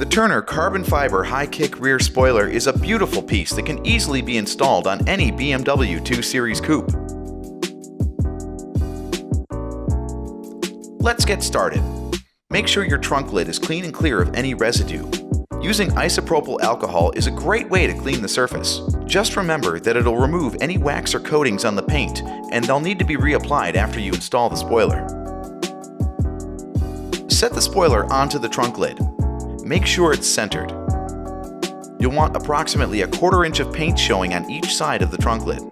The Turner carbon fiber high-kick rear spoiler is a beautiful piece that can easily be installed on any BMW 2 Series coupe. Let's get started. Make sure your trunk lid is clean and clear of any residue. Using isopropyl alcohol is a great way to clean the surface. Just remember that it'll remove any wax or coatings on the paint, and they'll need to be reapplied after you install the spoiler. Set the spoiler onto the trunk lid. Make sure it's centered. You'll want approximately 1/4 inch of paint showing on each side of the trunk lid.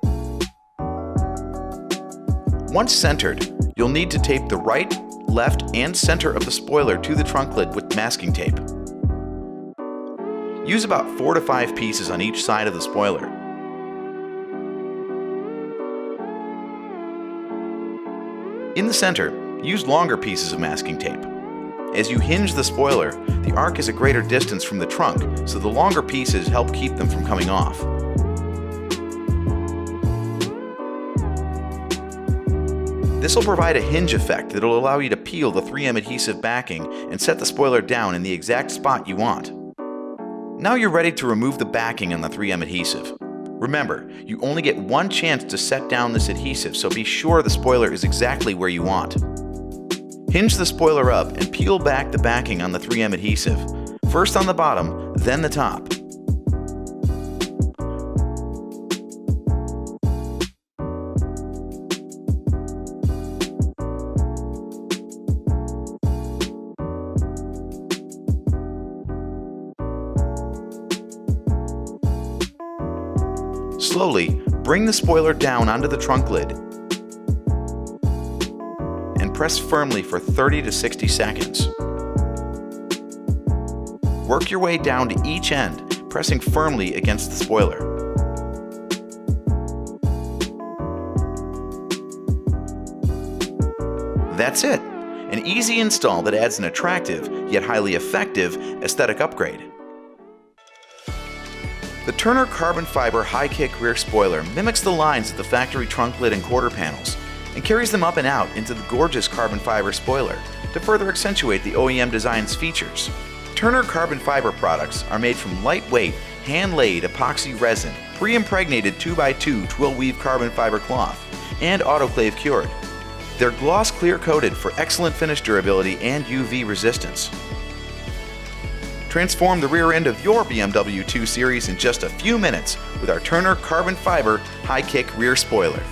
Once centered, you'll need to tape the right, left, and center of the spoiler to the trunk lid with masking tape. Use about 4 to 5 pieces on each side of the spoiler. In the center, use longer pieces of masking tape. As you hinge the spoiler, the arc is a greater distance from the trunk, so the longer pieces help keep them from coming off. This will provide a hinge effect that will allow you to peel the 3M adhesive backing and set the spoiler down in the exact spot you want. Now you're ready to remove the backing on the 3M adhesive. Remember, you only get one chance to set down this adhesive, so be sure the spoiler is exactly where you want. Hinge the spoiler up and peel back the backing on the 3M adhesive, first on the bottom, then the top. Slowly, bring the spoiler down onto the trunk lid and press firmly for 30 to 60 seconds. Work your way down to each end, pressing firmly against the spoiler. That's it! An easy install that adds an attractive, yet highly effective, aesthetic upgrade. The Turner carbon fiber high-kick rear spoiler mimics the lines of the factory trunk lid and quarter panels and carries them up and out into the gorgeous carbon fiber spoiler to further accentuate the OEM design's features. Turner carbon fiber products are made from lightweight, hand-laid epoxy resin, pre-impregnated 2x2 twill weave carbon fiber cloth, and autoclave cured. They're gloss clear coated for excellent finish durability and UV resistance. Transform the rear end of your BMW 2 Series in just a few minutes with our Turner carbon fiber high-kick rear spoiler.